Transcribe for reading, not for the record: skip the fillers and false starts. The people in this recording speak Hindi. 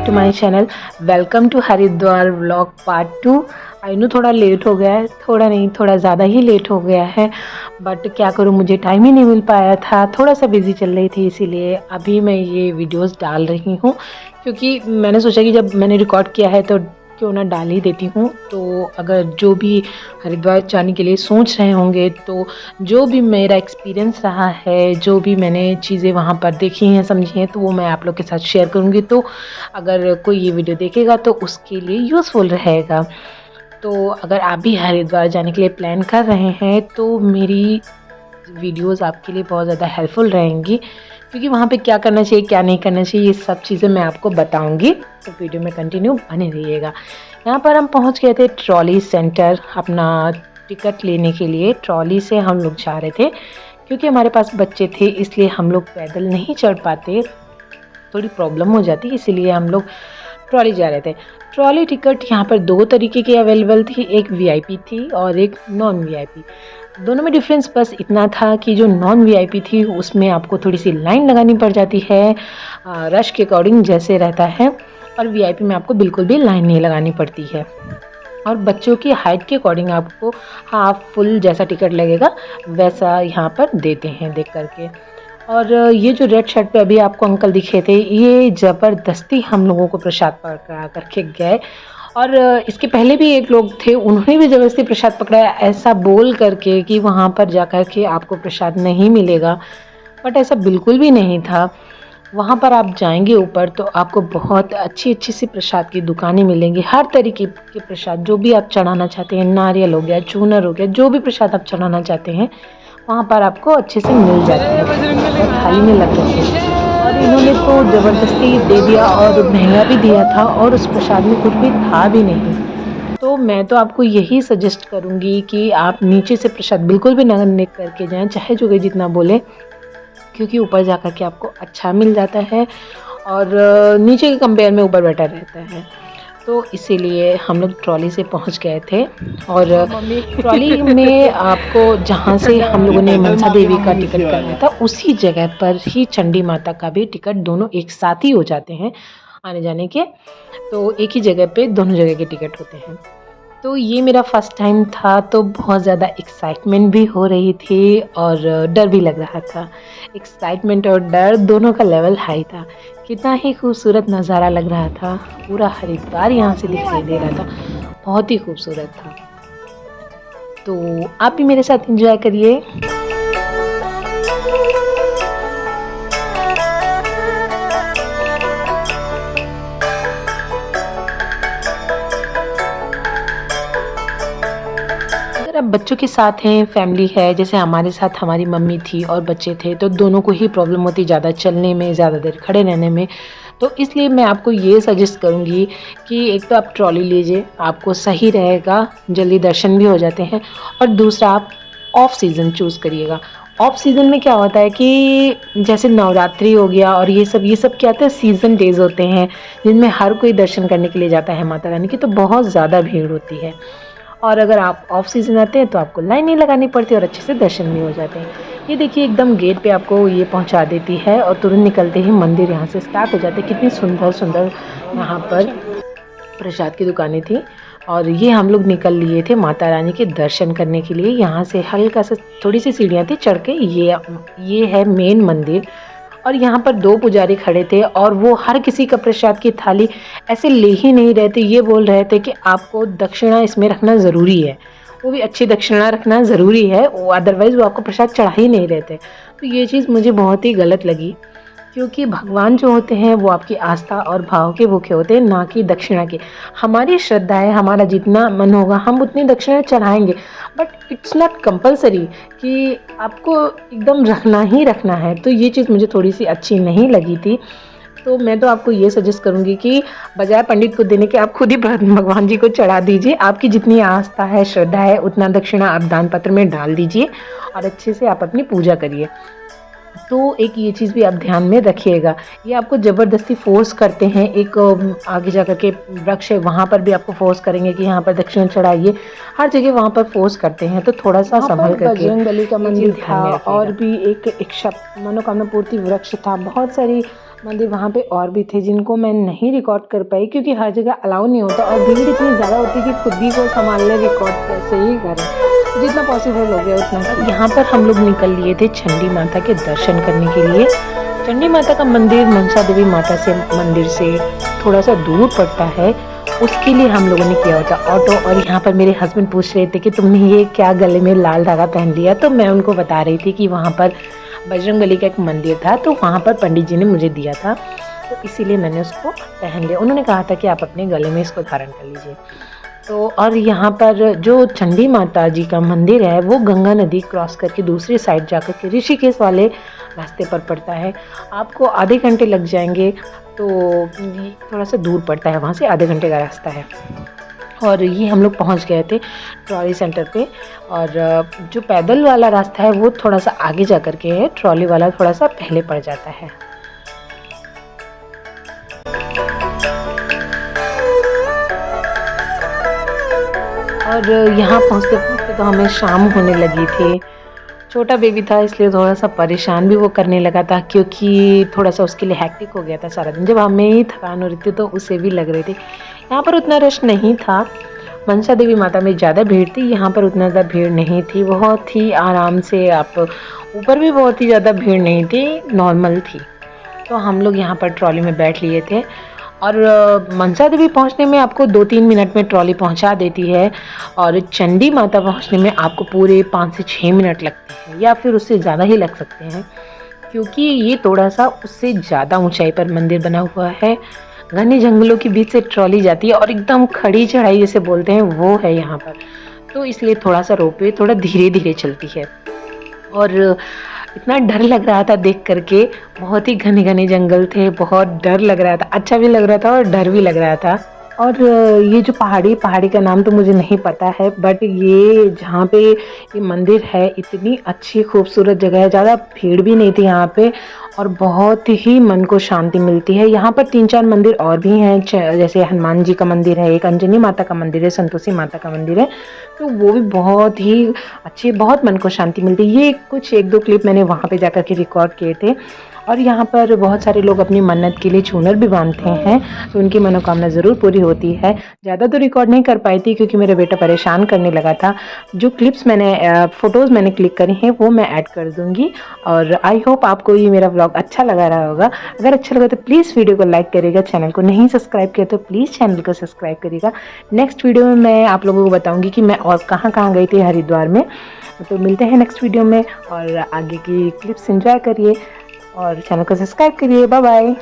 To my channel. Welcome to Haridwar vlog part 2। I know थोड़ा लेट हो गया है, थोड़ा नहीं थोड़ा ज़्यादा ही लेट हो गया है, बट क्या करूँ, मुझे टाइम ही नहीं मिल पाया था, थोड़ा सा बिज़ी चल रही थी, इसीलिए अभी मैं ये वीडियोस डाल रही हूँ। क्योंकि मैंने सोचा कि जब मैंने रिकॉर्ड किया है तो क्यों ना डाल ही देती हूँ। तो अगर जो भी हरिद्वार जाने के लिए सोच रहे होंगे, तो जो भी मेरा एक्सपीरियंस रहा है, जो भी मैंने चीज़ें वहाँ पर देखी हैं समझी हैं, तो वो मैं आप लोग के साथ शेयर करूँगी। तो अगर कोई ये वीडियो देखेगा तो उसके लिए यूज़फुल रहेगा। तो अगर आप भी हरिद्वार जाने के लिए प्लान कर रहे हैं तो मेरी वीडियोस आपके लिए बहुत ज़्यादा हेल्पफुल रहेंगी, क्योंकि वहाँ पे क्या करना चाहिए क्या नहीं करना चाहिए ये सब चीज़ें मैं आपको बताऊंगी। तो वीडियो में कंटिन्यू बने रहिएगा। यहाँ पर हम पहुँच गए थे ट्रॉली सेंटर अपना टिकट लेने के लिए। ट्रॉली से हम लोग जा रहे थे, क्योंकि हमारे पास बच्चे थे, इसलिए हम लोग पैदल नहीं चढ़ पाते, थोड़ी प्रॉब्लम हो जाती, इसीलिए हम लोग ट्रॉली जा रहे थे। ट्रॉली टिकट यहाँ पर दो तरीके की अवेलेबल थी, एक वीआईपी थी और एक नॉन वीआईपी। दोनों में डिफरेंस बस इतना था कि जो नॉन वीआईपी थी उसमें आपको थोड़ी सी लाइन लगानी पड़ जाती है, रश के अकॉर्डिंग जैसे रहता है, और वीआईपी में आपको बिल्कुल भी लाइन नहीं लगानी पड़ती है। और बच्चों की हाइट के अकॉर्डिंग आपको हाफ फुल जैसा टिकट लगेगा वैसा यहाँ पर देते हैं देख करके। और ये जो रेड शर्ट पे अभी आपको अंकल दिखे थे, ये ज़बरदस्ती हम लोगों को प्रसाद पकड़ा करके गए। और इसके पहले भी एक लोग थे, उन्होंने भी ज़बरदस्ती प्रसाद पकड़ाया, ऐसा बोल करके कि वहाँ पर जा कर के आपको प्रसाद नहीं मिलेगा। बट ऐसा बिल्कुल भी नहीं था। वहाँ पर आप जाएंगे ऊपर तो आपको बहुत अच्छी अच्छी सी प्रसाद की दुकानें मिलेंगी, हर तरीके के प्रसाद जो भी आप चढ़ाना चाहते हैं, नारियल हो गया, चूनर हो गया, जो भी प्रसाद आप चढ़ाना चाहते हैं वहाँ पर आपको अच्छे से मिल जाती है। और थाली में लग रही है, और इन्होंने तो ज़बरदस्ती दे दिया और महंगा भी दिया था, और उस प्रसाद में कुछ भी था भी नहीं। तो मैं तो आपको यही सजेस्ट करूँगी कि आप नीचे से प्रसाद बिल्कुल भी ना ले करके जाएं, चाहे जो कोई जितना बोले, क्योंकि ऊपर जा कर के आपको अच्छा मिल जाता है और नीचे के कंपेयर में ऊपर बेटर रहता है। तो इसीलिए हम लोग ट्रॉली से पहुंच गए थे। और ट्रॉली में आपको जहां से हम लोगों ने मनसा देवी का टिकट कराया था, उसी जगह पर ही चंडी माता का भी टिकट, दोनों एक साथ ही हो जाते हैं आने जाने के। तो एक ही जगह पे दोनों जगह के टिकट होते हैं। तो ये मेरा फर्स्ट टाइम था, तो बहुत ज़्यादा एक्साइटमेंट भी हो रही थी और डर भी लग रहा था। एक्साइटमेंट और डर दोनों का लेवल हाई था। कितना ही खूबसूरत नज़ारा लग रहा था, पूरा हरिद्वार यहाँ से दिखाई दे रहा था, बहुत ही खूबसूरत था। तो आप भी मेरे साथ एंजॉय करिए। अगर आप बच्चों के साथ हैं, फैमिली है, जैसे हमारे साथ हमारी मम्मी थी और बच्चे थे, तो दोनों को ही प्रॉब्लम होती ज़्यादा चलने में, ज़्यादा देर खड़े रहने में। तो इसलिए मैं आपको ये सजेस्ट करूँगी कि एक तो आप ट्रॉली लीजिए, आपको सही रहेगा, जल्दी दर्शन भी हो जाते हैं। और दूसरा आप ऑफ सीज़न चूज़ करिएगा। ऑफ सीज़न में क्या होता है कि जैसे नवरात्रि हो गया और ये सब क्या होता है, सीज़न डेज़ होते हैं जिनमें हर कोई दर्शन करने के लिए जाता है माता रानी की, तो बहुत ज़्यादा भीड़ होती है। और अगर आप ऑफ सीज़न आते हैं तो आपको लाइन नहीं लगानी पड़ती और अच्छे से दर्शन भी हो जाते हैं। ये देखिए एकदम गेट पे आपको ये पहुंचा देती है और तुरंत निकलते ही मंदिर यहाँ से स्टार्ट हो जाते हैं। कितनी सुंदर सुंदर यहाँ पर प्रसाद की दुकानें थी। और ये हम लोग निकल लिए थे माता रानी के दर्शन करने के लिए। यहाँ से हल्का सा थोड़ी सी सीढ़ियाँ थी चढ़ के, ये है मेन मंदिर। और यहाँ पर दो पुजारी खड़े थे और वो हर किसी का प्रसाद की थाली ऐसे ले ही नहीं रहे थे, ये बोल रहे थे कि आपको दक्षिणा इसमें रखना ज़रूरी है, वो भी अच्छी दक्षिणा रखना ज़रूरी है, अदरवाइज़ वो आपको प्रसाद चढ़ा ही नहीं रहे थे। तो ये चीज़ मुझे बहुत ही गलत लगी, क्योंकि भगवान जो होते हैं वो आपकी आस्था और भाव के भूखे होते हैं, ना कि दक्षिणा के। हमारी श्रद्धा है, हमारा जितना मन होगा हम उतनी दक्षिणा चढ़ाएंगे, बट इट्स नॉट कंपलसरी कि आपको एकदम रखना ही रखना है। तो ये चीज़ मुझे थोड़ी सी अच्छी नहीं लगी थी। तो मैं तो आपको ये सजेस्ट करूँगी कि बजाय पंडित को देने के आप खुद ही भगवान जी को चढ़ा दीजिए। आपकी जितनी आस्था है, श्रद्धा है, उतना दक्षिणा आप दान पत्र में डाल दीजिए और अच्छे से आप अपनी पूजा करिए। तो एक ये चीज़ भी आप ध्यान में रखिएगा। ये आपको ज़बरदस्ती फोर्स करते हैं, एक आगे जा कर के वृक्ष है वहाँ पर भी आपको फोर्स करेंगे कि यहाँ पर दक्षिणा चढ़ाइए, हर जगह वहाँ पर फोर्स करते हैं। तो थोड़ा सा संभल करके। बजरंग बली का मंदिर था और भी एक मनोकामना पूर्ति वृक्ष था, बहुत सारी मंदिर वहाँ पे और भी थे जिनको मैं नहीं रिकॉर्ड कर पाई क्योंकि हर जगह अलाउ नहीं होता और भीड़ इतनी ज़्यादा होती है कि खुद भी को संभालने रिकॉर्ड कैसे ही करें, जितना पॉसिबल हो गया उतना। यहाँ पर हम लोग निकल लिए थे चंडी माता के दर्शन करने के लिए। चंडी माता का मंदिर मनसा देवी माता से मंदिर से थोड़ा सा दूर पड़ता है, उसके लिए हम लोगों ने किया होता ऑटो। और यहाँ पर मेरे हस्बैंड पूछ रहे थे कि तुमने ये क्या गले में लाल धागा पहन लिया, तो मैं उनको बता रही थी कि वहाँ पर बजरंगबली का एक मंदिर था तो वहाँ पर पंडित जी ने मुझे दिया था, तो इसीलिए मैंने उसको पहन लिया। उन्होंने कहा था कि आप अपने गले में इसको धारण कर लीजिए। तो और यहाँ पर जो चंडी माता जी का मंदिर है वो गंगा नदी क्रॉस करके दूसरी साइड जाकर के ऋषिकेश वाले रास्ते पर पड़ता है। आपको आधे घंटे लग जाएंगे, तो थोड़ा सा दूर पड़ता है, वहाँ से आधे घंटे का रास्ता है। और ये हम लोग पहुँच गए थे ट्रॉली सेंटर पे। और जो पैदल वाला रास्ता है वो थोड़ा सा आगे जा कर के है, ट्रॉली वाला थोड़ा सा पहले पड़ जाता है। और यहाँ पहुँचते पहुँचते तो हमें शाम होने लगी थी। छोटा बेबी था इसलिए थोड़ा सा परेशान भी वो करने लगा था क्योंकि थोड़ा सा उसके लिए हैक्टिक हो गया था सारा दिन। जब हमें ही थकान हो रही थी तो उसे भी लग रही थी। यहाँ पर उतना रश नहीं था, मनसा देवी माता में ज़्यादा भीड़ थी, यहाँ पर उतना ज़्यादा भीड़ नहीं थी। बहुत ही आराम से आप ऊपर भी बहुत ही ज़्यादा भीड़ नहीं थी, नॉर्मल थी। तो हम लोग यहाँ पर ट्रॉली में बैठ लिए थे। और मनसा देवी पहुँचने में आपको 2-3 मिनट में ट्रॉली पहुँचा देती है और चंडी माता पहुँचने में आपको पूरे 5 से 6 मिनट लगते हैं या फिर उससे ज़्यादा ही लग सकते हैं, क्योंकि ये थोड़ा सा उससे ज़्यादा ऊंचाई पर मंदिर बना हुआ है। घने जंगलों के बीच से ट्रॉली जाती है और एकदम खड़ी चढ़ाई जिसे बोलते हैं वो है यहाँ पर, तो इसलिए थोड़ा सा रोपवे थोड़ा धीरे धीरे चलती है। और इतना डर लग रहा था देख करके, बहुत ही घने घने जंगल थे, बहुत डर लग रहा था, अच्छा भी लग रहा था और डर भी लग रहा था। और ये जो पहाड़ी का नाम तो मुझे नहीं पता है, बट ये जहाँ पे ये मंदिर है इतनी अच्छी खूबसूरत जगह है, ज़्यादा भीड़ भी नहीं थी यहाँ पे और बहुत ही मन को शांति मिलती है। यहाँ पर 3-4 मंदिर और भी हैं, जैसे हनुमान जी का मंदिर है, एक अंजनी माता का मंदिर है, संतोषी माता का मंदिर है, तो वो भी बहुत ही अच्छे, बहुत मन को शांति मिलती है। ये कुछ 1-2 क्लिप मैंने वहाँ पे जाकर के रिकॉर्ड किए थे। और यहाँ पर बहुत सारे लोग अपनी मन्नत के लिए चूनर भी बांधते हैं, तो उनकी मनोकामना ज़रूर पूरी होती है। ज़्यादा तो रिकॉर्ड नहीं कर पाई थी क्योंकि मेरा बेटा परेशान करने लगा था। जो क्लिप्स मैंने फ़ोटोज़ मैंने क्लिक करी हैं वो मैं ऐड कर दूँगी। और आई होप आपको ये मेरा व्लॉग अच्छा लगा रहा होगा। अगर अच्छा लगा तो प्लीज़ वीडियो को लाइक करिएगा, चैनल को नहीं सब्सक्राइब किया तो प्लीज़ चैनल को सब्सक्राइब करिएगा। नेक्स्ट वीडियो में मैं आप लोगों को बताऊँगी कि मैं और कहाँ कहाँ गई थी हरिद्वार में। तो मिलते हैं नेक्स्ट वीडियो में और आगे की क्लिप्स एंजॉय करिए और चैनल को सब्सक्राइब करिए। Bye bye.